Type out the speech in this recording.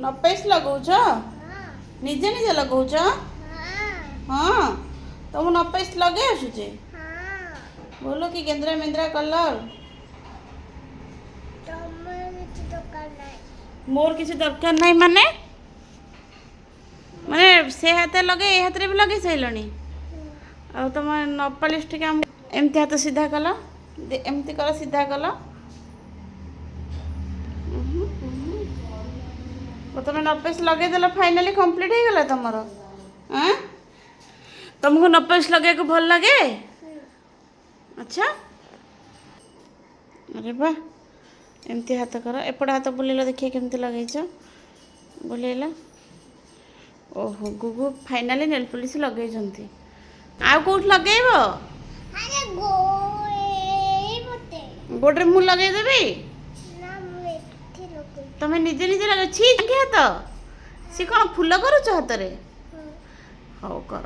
ନପେସ୍ ଲଗାଉଛ? ନିଜେ ନିଜେ ଲଗାଉଛ? ହଁ ତମକୁ ନପେସ୍ ଲଗେଇ ଆସୁଛି? बोलो कि गेंद्रा मेंद्रा कलर मोर किसी दरकार नहीं माने माने से हाथ लगे ए हाथ रे भी लगे सैलनी आ तुम नपालिश टिके एमती हाथ सीधा कल एमती कर सीधा कल तुम नपेस लगेदेल फाइनाली कंप्लीट हो गला तुमर तुमको नपेस लगे को भल लगे? अच्छा अरे वाह एमती हाथ कर एपट हाथ बुलेल देखिए केमती लगेच बुलेला ओहो गुगु फाइनाली नेल पॉलिश लगे आ कौट लगेब गोटे मु लगे देबी तमें निजे निजे लगे छी हाथ सी कौन फूल करुच हाथ रे हौ कर